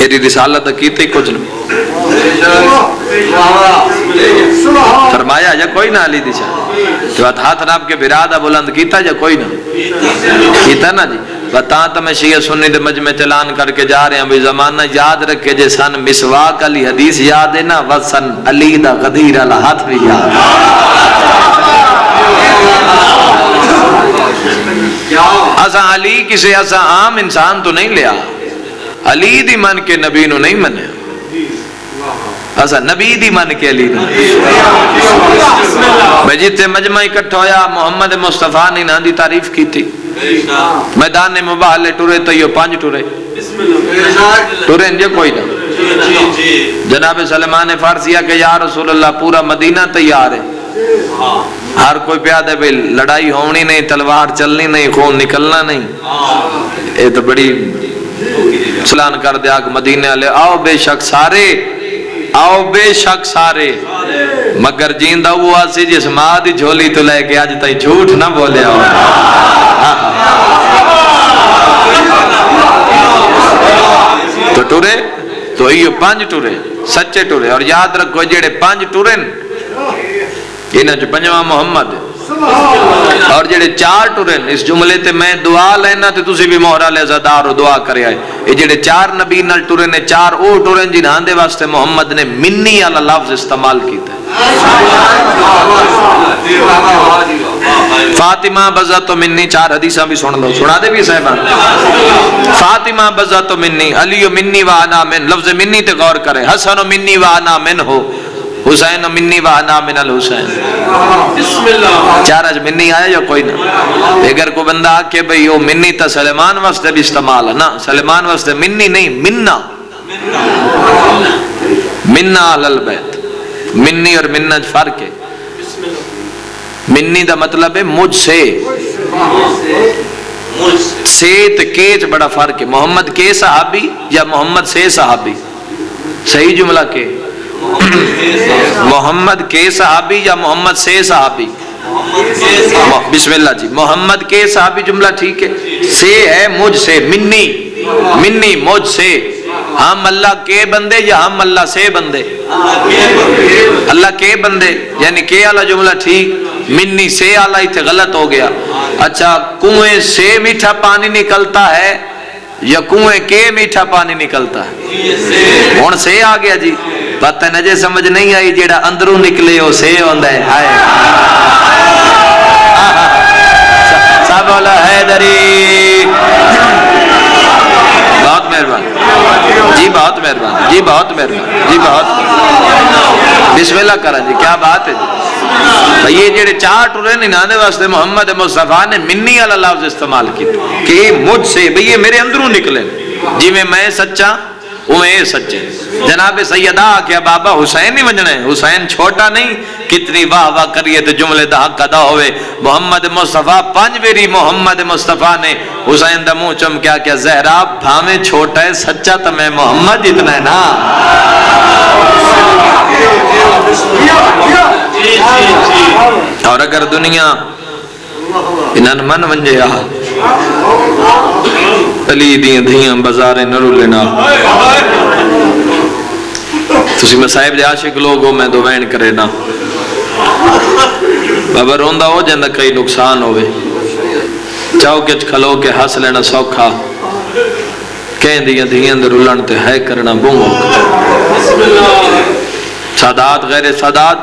میری رسالت کیتے کچھ نہیں فرمایا یا کوئی نہ علی دی شان جو ہاتھ ناب کے برادہ بلند کیتا یا کوئی نہ کیتا نا جی بتا تو میں شیعہ سنی دے مجمع اعلان کر کے جا رہے ہیں بھی زمانہ یاد رکھے جے سن مسواک علی حدیث یاد ہے نا وسن علی دا غدیر علی ہاتھ بھی یاد اسا علی کسی اسا عام انسان تو نہیں لیا علی دی من کے نبی نو نہیں منیا اسا نبی دی من کے علی نو میں جیتے مجمع اکٹھا ہویا محمد مصطفیٰ نے نا دی تعریف کی تھی میدان مباہلے ٹورے تو یہ 5 ٹورے ٹورے انجے کوئی نہ جناب سلمان فارسیہ کہ یا رسول اللہ پورا مدینہ تیار ہے ہر کوئی پیاد ہے بھئی لڑائی ہونی نہیں تلوار چلنی نہیں خون نکلنا نہیں اے تو بڑی سلان کر دیا کہ مدینہ لے آؤ بے شک سارے آؤ بے شک سارے مگر جیندہ ہوا سی جس ماں دی جھولی تو لے کے آج تائی جھوٹ نہ بولے آؤ تو ٹورے تو یہ 5 ٹورے سچے ٹورے اور یاد رکھو جیڑے 5 ٹورے انہاں جو 5واں محمد اور جیڑے 4 ٹورے اس جملے تے میں دعا لینا تے تسی بھی مہرہ لے زدار و دعا کرے آئے یہ جیڑے 4 نبی نال ٹورے نے 4 او ٹورے جنہاں دے واسطے محمد نے منی والا لفظ استعمال کیتا ہے فاطمہ بزت منی 4 حدیثاں بھی سن لو سنا دے بھی صاحبان فاطمہ بزت منی علی منی وانا من لفظ منی تے غور کرے حسن منی وانا من ہو حسین منی وانا من الحسین 4 اج منی آیا یا کوئی نہ اگر کوئی بندہ آکے بھئی وہ منی تا سلیمان واسطے بھی استعمال ہے نا سلیمان واسطے منی نہیں منہ منہ علی البیت منی اور منہ فرق ہے منی دا مطلب ہے مجھ سے سیت کیچ بڑا فرق ہے محمد کے صحابی یا محمد سے صحابی صحیح جملہ کے محمد کے صحابی یا محمد سے صحابی بسم اللہ جی محمد کے صحابی جملہ ٹھیک ہے سے ہے مجھ سے منی منی مجھ سے ہم اللہ کے بندے یا ہم اللہ سے بندے اللہ کے بندے یعنی کے والا جملہ ٹھیک منی سے والا ہی تھے غلط ہو گیا اچھا کنویں سے میٹھا پانی نکلتا ہے یا کنویں کے میٹھا پانی نکلتا ہے ہون سے آ گیا جی پتہ نجے سمجھ نہیں آئی جیڑا اندروں نکلے ہو سے ہوندہ ہے ہائے سب والا حیدری بہت مہربان جی بہت مہربان جی بہت مہربان جی بہت بسم اللہ کرا جی کیا بات ہے جی یہ جیڑے 4 ٹورے نانے واسطے محمد مصطفیٰ نے منی والا لفظ استعمال کی کہ مجھ سے بھئی یہ میرے اندروں نکلے جی میں سچا وہ سچے جناب سیدہ کیا بابا حسین نہیں بننا ہے حسین چھوٹا نہیں کتنی واہ واہ کریے تو جملے دا حق ادا ہوئے محمد مصطفیٰ 5 بیری محمد مصطفیٰ نے حسین دا منہ چم کیا کیا زہرا بھامیں چھوٹا ہے سچا تو میں محمد اتنا ہے نا اور اگر دنیا انہاں من ونجے علی دیاں دھیاں بازاریں نہ رولنا تسی مصائب دے عاشق لوگ ہو میں دو وین کرے نا بابا روندہ ہو جاندہ کئی نقصان ہوئے چاہو کچھ کھلو کے ہس لینا سوکھا کہیں دیاں دھیاں دے رولن تے ہے کرنا بونگو سادات غیر سادات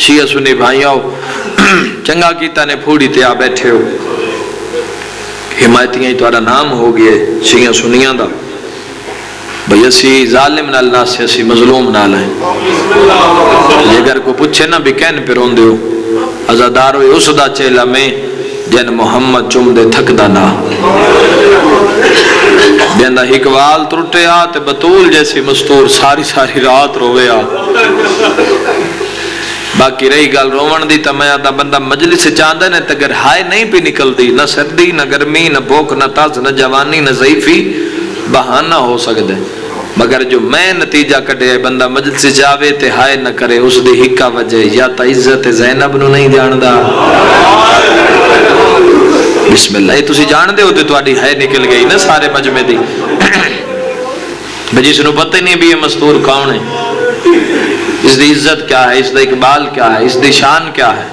شیعہ سنی بھائیاں چنگا کیتا نے پھوڑی تے آ بیٹھے ہو حمایتیاں ہی توارا نام ہو گئے شیعہ سنیاں دا بھئی اسی ظالم نال ناس سے اسی مظلوم نال ہیں یہ اگر کو پوچھے نا بھی کہن پہ رون دیو ازاداروی اس دا چیلہ میں جن محمد چم دے تھک دا نا جن دا اقوال ترٹے آتے بطول جیسی مستور ساری رات روے آ باقی رہی گال رومن دی تا میں آدھا بندہ مجلس چاندہ نے تگر ہائے نہیں پی نکل دی نہ سردی نہ گرمی نہ بھوک نہ تاز نہ جوانی نہ ضعیفی بہانہ ہو سکتے مگر جو میں نتیجہ کٹے بندہ مجلس جاوے تے ہائے نہ کرے اس دی حکا وجہ یا تا عزت زینب نو نہیں جاندہ بسم اللہ یہ تسی جان دے ہوتے تو آڈی ہائے نکل گئی نا سارے مجمع دی جس نو پتہ نہیں بھی یہ مستور کون ہے، اس دی عزت کیا ہے، اس دا اقبال کیا ہے، اس دی شان کیا ہے۔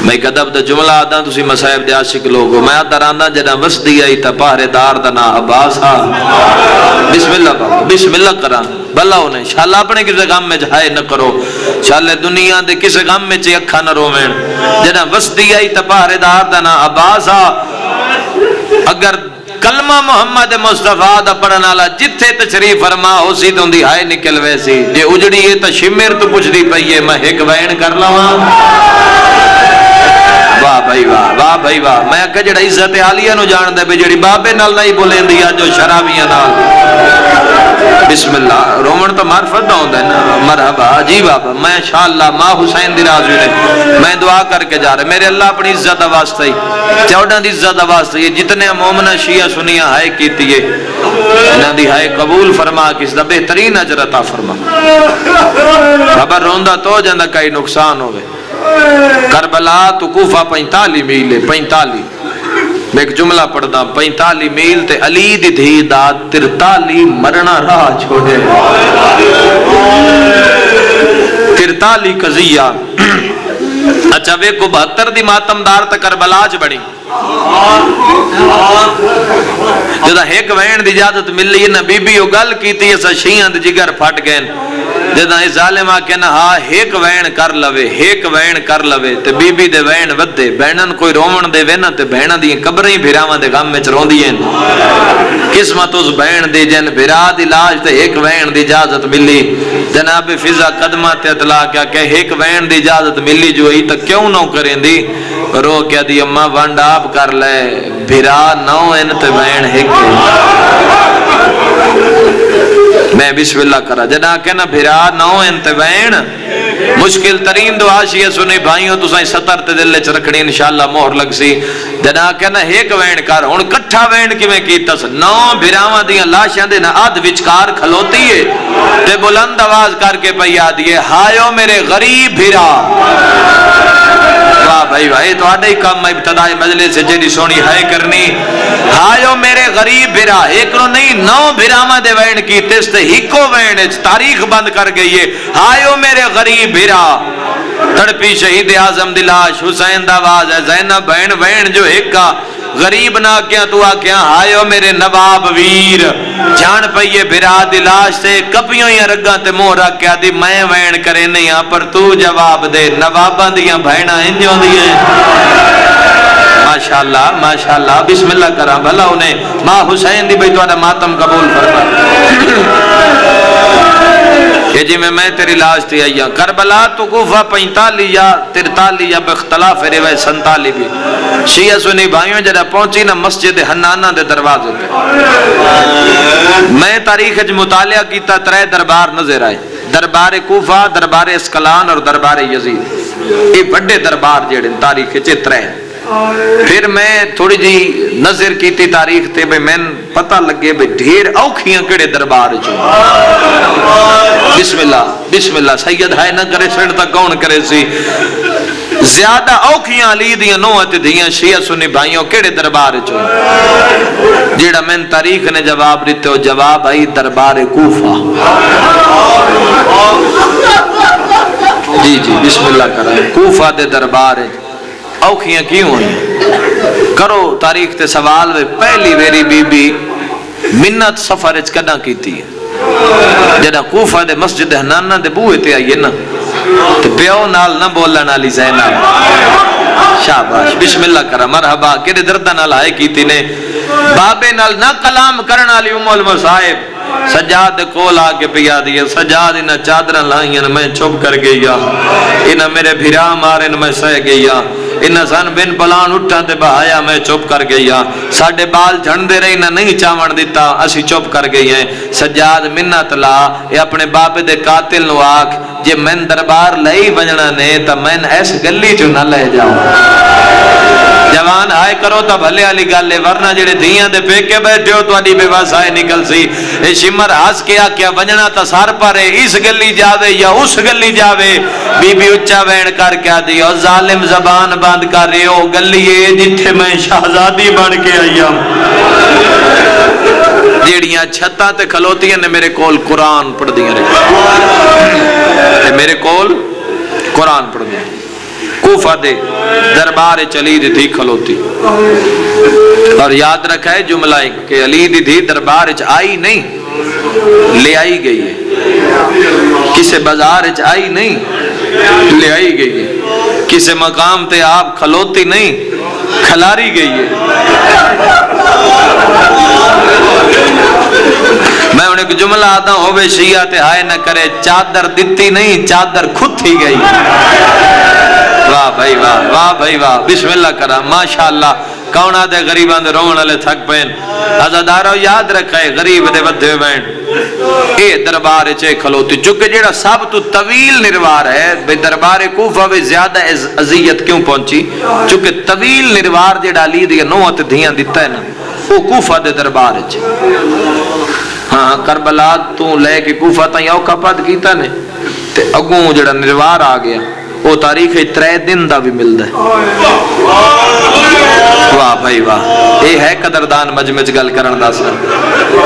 میں ایک ادب دا جملہ آدھا تسی مصائب دے عاشق لوگو، میں آدھا راندہ جنہ وسدی آئی تا پہرے دار دنا عباس ہا۔ بسم اللہ بابا، بسم اللہ کران بھلا ہونے شاءاللہ اپنے کسے غم میں جھائے نہ کرو، شاءاللہ دنیا دے کسے غم میں چے اکھا نہ رومین، جنہ وسدی آئی تا پہرے دار دنا عباس ہا۔ اگر کلمہ محمد مصطفیٰ دا پڑھنا لا جتھے تشریف فرما ہو سی تو اندھی ہائے نکل ویسی، جے اجڑی ہے تا شمیر تو پوچھ دی پئیے میں ایک وین کر لواں۔ واہ بھائی واہ، واہ بھائی واہ، میں کہ جڑا عزت عالیہ نو جان دے بے جڑی بابے نال نہیں بولیں دیا جو شرابیاں نال۔ بسم اللہ، رومن تو معرفت نہ ہوندہ ہے نا، مرحبا جی بابا، میں انشاءاللہ ماں حسین دی راضی نے میں دعا کر کے جا رہے، میرے اللہ اپنی عزت واسطہ ہی 14 دی عزت واسطہ ہی جتنے مومنہ شیعہ سنیاں ہائے کیتی ہے انہاں دی ہائے قبول فرما، کس دا بہترین اجر عطا فرما۔ خبر روندہ تو جاندہ کئی نقصان ہوئے۔ کربلا تو کوفہ 45 میل ہے، 45 میں ایک جملہ پڑھتا 45 میل تے علی دی دھی دا 43 مرنا راہ چھوڑے، 43 قضیہ۔ اچھا ویکو 72 دی ماتمدار تا کربلا چ بڑی جدا ایک وین دی اجازت ملی نا بی بی او گل کیتی ایسا شیعہ دی جگر پھٹ گئے جدا اس ظالمہ کہنا ہاں ایک وین کر لوے، ایک وین کر لوے تے بی بی دے وین ودے بہنن کوئی رومن دے وینا تے بہنہ دی قبریں بھیراواں دے غم میں چرون دیئن قسمت اس بہن دی جن بھیرا دی لاش تے ایک وین دی اجازت ملی۔ جناب فضا قدمہ تے اطلاع کیا کہ ایک وین دی اجازت ملی جو ہی تک کیوں نہ کریں دی رو کیا دی اممہ وانڈ آپ کر لے بھیرا نو ان تے وین ایک میں بسم اللہ کرا جنا کہنا بھیرا نو انتوین مشکل ترین دعا شیئے سنی بھائیوں تو سائیں 70 تے دل چ رکھنی انشاءاللہ مہر لگ سی جنا کہنا ایک وین کر ہن کٹھا وین کیویں کیتس 9 بھراواں دیاں لاشاں دے نا ادھ وچکار کھلوتی ہے تے بلند آواز کر کے پیا دیے ہایو میرے غریب بھرا۔ واہ بھائی بھائی تو آڈے ہی کام میں ابتدائی مجلس سے جیڑی سونی ہائے کرنی ہایو میرے غریب بھرا ایک نو نہیں 9 بھراواں دے وین کی تست ہکو وین تاریخ بند کر گئی ہے ہایو میرے غریب بھرا۔ تڑپی شہید اعظم دلاش حسین داواز ہے زینب بہن وین جو ایک کا غریب نہ کیا تو آکیا ہایو میرے نواب ویر جان پئیے بھرا دلاش سے کپیوں یا رگاں تے موہ رکھ کیا دی میں وین کرے نہیں پر تو جواب دے نواباں دیاں بھائنہ انجوں دیئے ماشاءاللہ ماشاءاللہ بسم اللہ کرا بھلا انہیں ماں حسین دی بھئی تو آدھا ماتم قبول فرما کہ جی میں تیری لاش تھی آئیا کربلا تو کوفہ 45 یا 43 یا باختلاف روایت 47 بھی شیعہ سنی بھائیوں جڑا پہنچی نا مسجد حنانہ دے دروازے تے میں تاریخ مطالعہ کیتا 3 دربار نظر آئے دربار کوفہ دربار اسکلان اور دربار یزید یہ بڑے دربار جڑے تاریخ چتر ہیں پھر میں تھوڑی جی نظر کیتی تاریخ تے بے میں پتہ لگے بے ڈھیر اوکھیاں کڑے دربار جو بسم اللہ سید ہائے نہ کرے سڑ تک کون کرے سی زیادہ اوکھیاں علی دیاں نوہت دیاں شیعہ سنی بھائیوں کڑے دربار جو جیڑا میں تاریخ نے جواب دیتے ہو جواب آئی دربار کوفہ جی بسم اللہ کرے کوفہ دے دربار ہے اوکھیاں کیوں ہیں کرو تاریخ تے سوال وے پہلی ویری بی بی منت سفر اچ کنا کیتی ہے جنا کوفہ دے مسجد حنانہ دے بوئے تے آئیے نا تے پیو نال نہ بولن علی زینب شاباش بسم اللہ کرا مرحبا کدے دردہ نال آئے کیتی نے بابے نال نہ کلام کرن علی ام المصائب سجاد کول آگے پیا دیا سجاد انہ چادرہ لائیں میں چھپ کر گیا انہ میرے بھرا مارن میں سہ گیا انہ سن بن پلان اٹھا تے بہایا میں چپ کر گیا ساڑھے بال جھن دے رہی نہ نہیں چاون دیتا اسی چپ کر گئی ہیں سجاد منت لا یہ اپنے باپ دے قاتل نو آکھ جے میں دربار لئی بجنا نے تا میں ایس گلی جو نہ لے جاؤں جوان آئے کرو تا بھلے علی گالے ورنہ جڑے دیاں دے پیکے بیٹھے ہو تو اڈی بے باس آئے نکل سی اے شمر ہاس کیا کیا بجنا تا سار پارے اس گلی جاوے یا اس گلی جاوے بی بی اچھا وین کر کیا دی اور ظالم زبان بند کر رہے ہو گلی ہے جتھے میں شہزادی بن کے آئیم جیڑیاں چھتاں تے کھلوتیاں نے میرے کول قرآن پڑھ دیاں رہے میرے کول قرآن پڑھ دیاں کوفہ دے دربار علی دی تھی کھلوتی اور یاد رکھا ہے جملہ کہ علی دی تھی دربار آئی نہیں لے آئی گئی ہے کسے بازار آئی نہیں لے آئی گئی ہے کسے مقام تے آپ کھلوتی نہیں کھلاری گئی ہے میں انہیں ایک جملہ آتا ہوں ہوئے شیعہ تے ہائے نہ کرے چادر دیتی نہیں چادر خود تھی گئی واہ بھائی واہ واہ بھائی واہ بسم اللہ کرا ماشاءاللہ کون آدھے غریبان دے رومن والے تھک پین عزادارو یاد رکھائے غریب دے بدھے بین اے دربار چے کھلوتی چونکہ جیڑا سب تو طویل نروار ہے بے دربار کوفہ بھی زیادہ عذیت کیوں پہنچی چونکہ طویل نروار جیڑا علی دیا نوت دھیاں دیتا ہے نا وہ کوفہ دے دربار چے ہاں کربلا تو لے کے کوفہ تا یاو کا پد کیتا نے تے اگوں جڑا نروار آ گیا وہ تاریخ 3 دن دا بھی ملدا ہے واہ بھائی واہ اے ہے قدردان مجمع گل کرن دا سر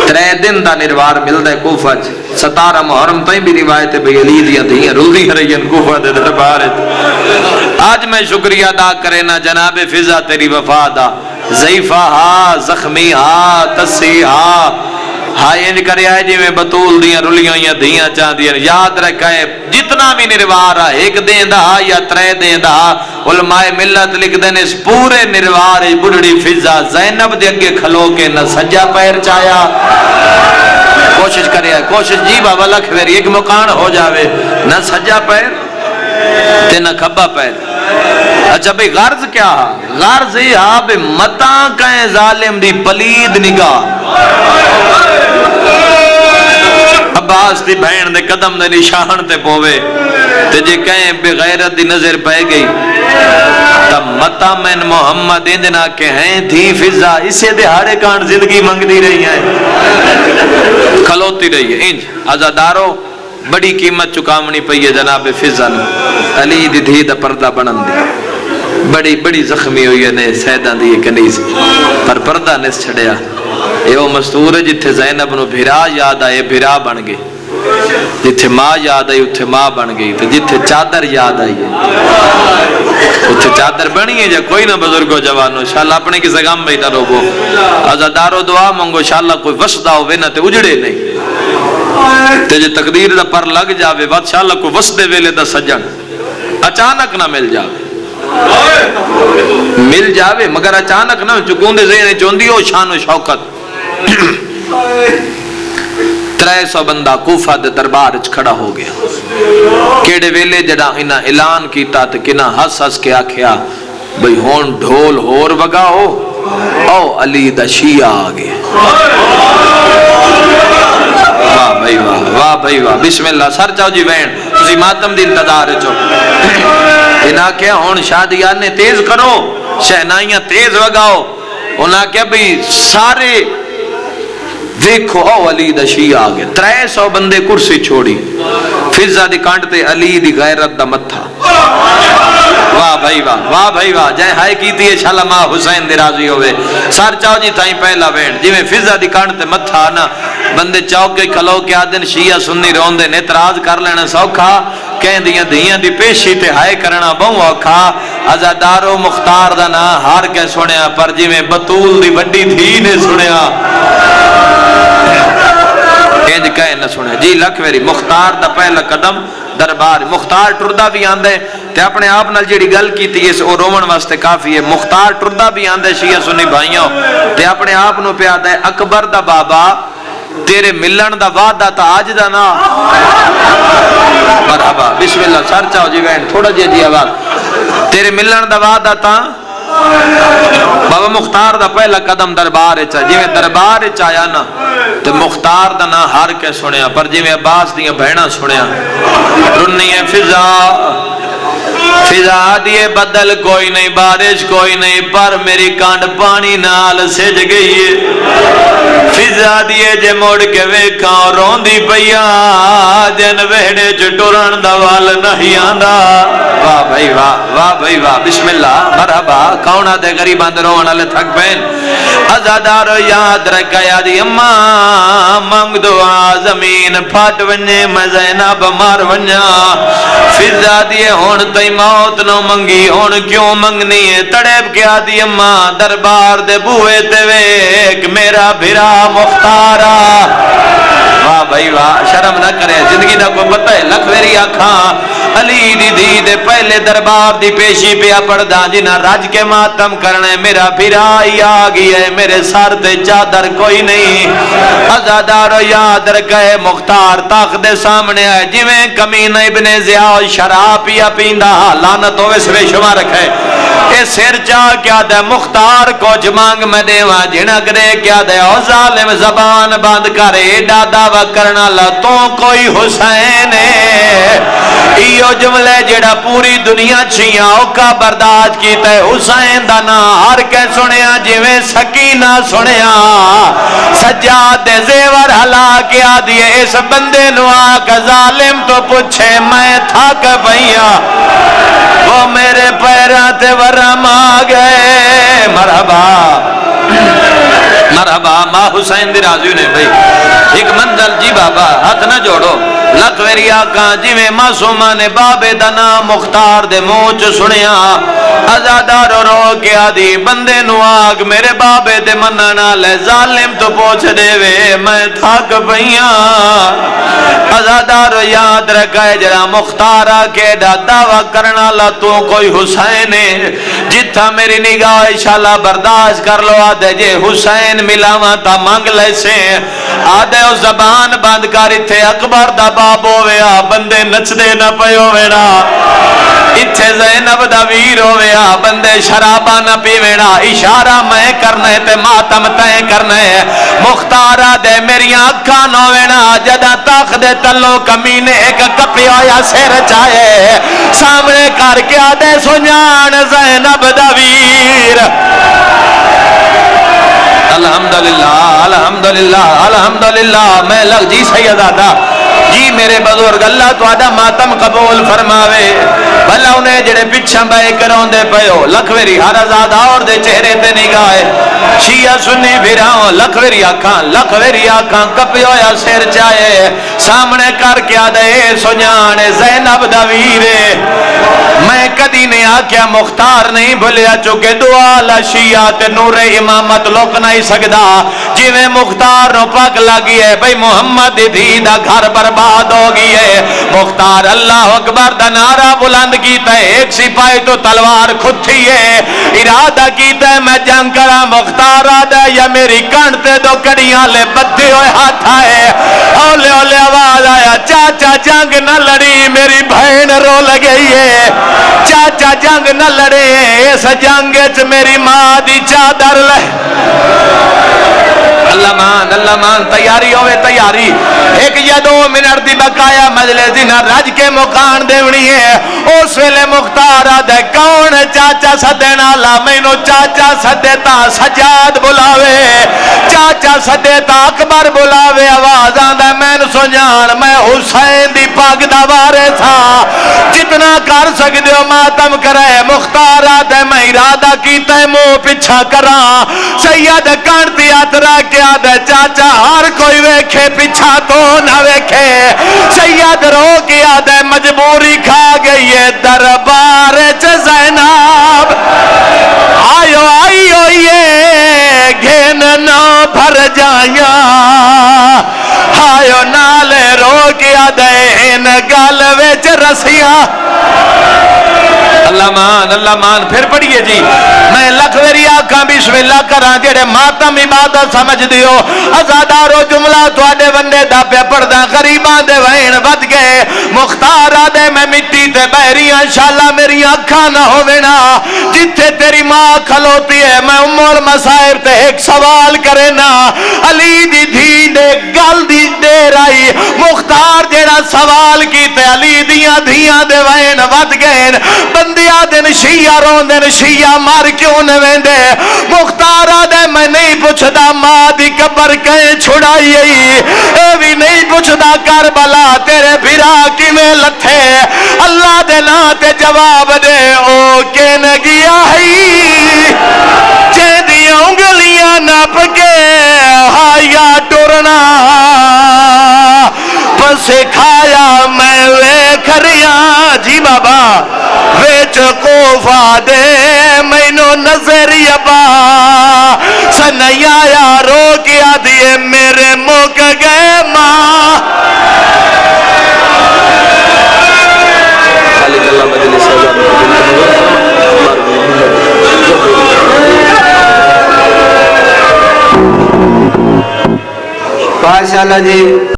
3 دن دا نروار ملدا ہے کوفہ چ 17 محرم تائیں بھی روایت ہے بھئی علی دیاں دھیاں رلدی رہین کوفہ دے دربار آج میں شکریہ ادا کرے نا جناب فضا تیری وفا دا ضعیفہ ہا زخمی ہا تسی ہا ہائے انج کرے آئے جی میں بطول دیاں رلیاں یا دھیاں چاہ دیاں یاد رکھائے جتنا بھی نروار ہے 1 دن دا یا 3 دن دا علماء ملت لکھ دیں اس پورے نروار بڑھڑی فضا زینب دے اگے کھلو کے نہ سجا پیر چایا کوشش کرے آئے کوشش جی بابا لکھ ویری ایک مکان ہو جاوے نہ سجا پیر تے نہ کھبا پیر اچھا بھئی غرض کیا ہے غرض یہ ہے بھئی متاں کہیں ظالم دی پلید نگاہ عباس دی بہن دے قدم دے نشان تے پوے تے جے کہیں بغیرت دی نظر پہ گئی تب متا من محمد اندنا کہ ہیں تھی فضا اسے دہاڑے کان زندگی منگ دی رہی ہیں کھلوتی رہی ہے انج عزادارو بڑی قیمت چکامنی پئی ہے جناب فضا نے علی دی دھی دا پردہ بنن دی بڑی بڑی زخمی ہوئی ہے نے سیدہ دی کنیز پر پردہ نے چھڑیا اے وہ مستور ہے جتھے زینب نو بھرا یاد آئے بھرا بن گئے جتھے ماں یاد آئی اتھے ماں بن گئی تو جتھے چادر یاد آئی ہے اتھے چادر بنی ہے جا کوئی نہ بزرگو جوانو انشاءاللہ اپنے کی زگام بیٹا روگو عزادارو دعا مانگو انشاءاللہ کوئی وسدہ ہوئے نہ تے اجڑے نہیں تے جے تقدیر دا پر لگ جاوے بات انشاءاللہ کوئی وسدے ویلے دا سجن اچانک نہ مل جاوے مل جاوے مگر اچانک نہ چکون دے ذہن چوندی ہو شان و شوکت 300 بندہ کوفہ دے دربار اچ کھڑا ہو گیا کیڑے ویلے جڑا انہاں اعلان کیتا تے کنہ ہس ہس کے آکھیا بھئی ہون ڈھول ہور وگاؤ او علی دا شیعہ آگے واہ بھائی واہ واہ بھائی واہ بسم اللہ سر چاو جی بین تسی ماتم دی انتظار چو انہاں کیا ہون شادیان نے تیز کرو شہنائیاں تیز وگاؤ انہاں کیا بھئی سارے دیکھو او علی دا شیعہ آگے 300 بندے کرسی چھوڑی فضا دی کانٹتے علی دی غیرت دا متھا واہ بھائی واہ جائے ہائے کیتی ہے شاءاللہ ماں حسین دی راضی ہوئے سار چاو جی تائیں پہلا وین جی میں فضا دی کانٹتے متھا آنا بندے چوکے کھلو کے آدن شیعہ سنی روندے نتراز کر لینا سوکھا کہیں دیاں دیاں دی پیشی تے ہائے کرنا بہوں اوکھا عزادارو مختار دا نا ہار کے سنیا پر جی میں بطول دی وڈی دھی نے سنیا انج کہے نہ سنے جی لکھ ویری مختار دا پہلا قدم دربار مختار ٹردہ بھی آندے تے اپنے آپ نال جیڑی گل کیتی ہے او رومن واسطے کافی ہے مختار ٹردہ بھی آندے شیعہ سنی بھائیوں تے اپنے آپ نو پہ آتا ہے اکبر دا بابا تیرے ملن دا وعدہ تا آج دا نا مرحبا بسم اللہ سر چاہو جی بہن تھوڑا جی آواز تیرے ملن دا وعدہ تا بابا مختار دا پہلا قدم دربار اچھا جی میں دربار اچھا آیا نا تو مختار دا نا ہار کے سنیا پر جی میں عباس دیاں بہنہ سنیا رنی فضا فضا دیے بدل کوئی نہیں بارش کوئی نہیں پر میری کانڈ پانی نال سج گئی ہے فضا دیے جے موڑ کے ویکھاں روندی پیا جن وہڑے چ ٹرن دا وال نہیں آندا واہ بھائی واہ بھائی واہ بسم اللہ مرحبا کون آدھے غریباں دے رون والے تھک پین عزادارو یاد رکھا یادی اماں منگ دعا زمین پھٹ ونجے میں زینب مار ونجا فضا دیے ہون تی موت نو منگی ہون کیوں منگنی ہے تڑیب کے آدھی اماں دربار دے بوئے تے ویک میرا بھرا مختارا واہ بھائی واہ شرم نہ کرے زندگی دا کو پتہ ہے لکھ ویری آکھاں علی دی دی دے پہلے دربار دی پیشی پہ پڑھدا جنہ رج کے ماتم کرنے میرا بھرائی آگئی ہے میرے سر دے چادر کوئی نہیں عزادارو یاد رکھے مختار تاخ دے سامنے آئے جویں کمینہ ابن زیاء شراب پیا پیندہ لعنت ہوئے سوے شما رکھے اے سر چاہ کیا دے مختار کچھ مانگ میں دیواں جنک دے کیا دے او ظالم زبان بند کرے دادا وکرنا لتوں کوئی حسین ایو جملے جڑا پوری دنیا چھیاں اوکا برداشت کیتا ہے حسین دا نا ہر کے سنیا جویں سکینہ سنیا سجاد دے زیور ہلا کیا دیئے اس بندے نو آکا ظالم تو پوچھے میں تھک پئیا وہ میرے پیران تے ورم آگئے مرحبا مرحبا ماں حسین دی راضی نے بھئی ایک منزل جی بابا ہاتھ نہ جوڑو لکھ ویری آکاں جویں معصومہ نے بابے دا نام مختار دے موچ سنیا عزادار رو کے آدھی بندے نو آگ میرے بابے دے مننا لے ظالم تو پوچھ دے وے میں تھک پئیاں عزادار یاد رکھائے جرا مختارا کے دا دعویٰ کرنا لا تو کوئی حسین جتھا میری نگاہ انشاءاللہ برداشت کر لو آدھے جے حسین ملاواں تا مانگ لے سے آدھے او زبان بند کر تھے اکبر دا باب ہویا بندے نچ دے نہ پیو ویڑا اتھے زینب دا ویر ہویا بندے شرابہ نہ پی ویڑا اشارہ میں کرنے تے ماتم تے کرنے مختارہ دے میری آنکھاں نو ویڑا جدہ تاخ دے تلو کمینے ایک کپی آیا سیر چاہے سامنے کر کے آدھے سنجان زینب دا ویر الحمدللہ الحمدللہ الحمدللہ میں لگ جی سیدادہ جی میرے بزرگ اللہ تو آدھا ماتم قبول فرماوے بھلا انہیں جڑے پچھا بائے کروں دے پیو لکھویری ہر ازادہ اور دے چہرے تے نگاہے شیعہ سنی بھیراؤں لکھویری آکھاں کپیو یا سیر چاہے سامنے کر کے آدھے سنیانے زینب دا ویرے میں کدی نے آکھیا مختار نہیں بھلیا چکے دعا لشیعہ تے نور امامت لوک نہیں سکدا جویں مختار نو پاک لگی ہے بھئی محمد دی دا گھر برباد ہو گئی ہے مختار اللہ اکبر دا نعرہ بلند کیتا ہے ایک سپاہی تو تلوار کھتی ہے ارادہ کیتا ہے میں جنگ کرا مختار آدھا یا میری کانٹے دو کڑیاں لے بدھے ہوئے ہاتھ آئے اولے اولے آواز آیا چاچا جنگ نہ لڑی میری بہن رو لگئی ہے چاچا جنگ نہ لڑے اس جنگ چ میری ماں دی چادر لے اللہ مان تیاری ہوئے تیاری ایک یا 2 منٹ دی بقایا مجلس دینا رج کے مکان دیونی ہے اس ویلے مختار آدھے کون چاچا سدینا لا مینو چاچا سدیتا سجاد بلاوے چاچا سدیتا اکبر بلاوے آواز آدھے میں سنجان میں حسین دی پاک دوارے تھا جتنا کر سکتے ہو ماتم کرے مختار آدھے میں ارادہ کیتا ہے منہ پیچھا کرا سید کانٹی اترا کے آدھے چاچا ہر کوئی ویکھے پیچھا تو نہ ویکھے سید رو کے آدھے مجبوری کھا گئی ہے دربار چ زینب آئیو یہ گھن نہ بھر جائیاں آئیو نالے رو کے آدھے ان گل وچ رسیاں اللہ مان پھر پڑھئے جی میں لکھویری آکھاں بسم اللہ کراں جڑے ماتم عبادت سمجھ دیو ازادارو جملہ تواڈے بندے دا پہ پڑھدا غریباں دے وین ود گئے مختار آدھے میں مٹی تے بہریاں انشاءاللہ میری آنکھاں نہ ہووینا جتھے تیری ماں کھلوتی ہے میں المصائب تے ایک سوال کرے نا علی دی دھی دے گل دی دیر آئی مختار جیڑا سوال کیتے علی دیاں دھیاں دے وین ود گئے بندیاں دن شیعہ رون دن شیعہ مار کیوں نہ ویندے مختار آدھے میں نہیں پوچھدا ماں دی قبر کہیں چھڑائی اے بھی نہیں پوچھدا کربلا تیرے بھرا کی میں لتھے اللہ دے نا تے جواب دے او کین گیا ہے جے دی انگلیاں نپ کے ہایا ٹرنا پس کھایا میں ویکھریاں جی بابا ویچ کوفہ دے مینو نظر یبا سنیا یا رو کیا دیے میرے مک گئے ماں خالق اللہ مجلس ماشاءاللہ جی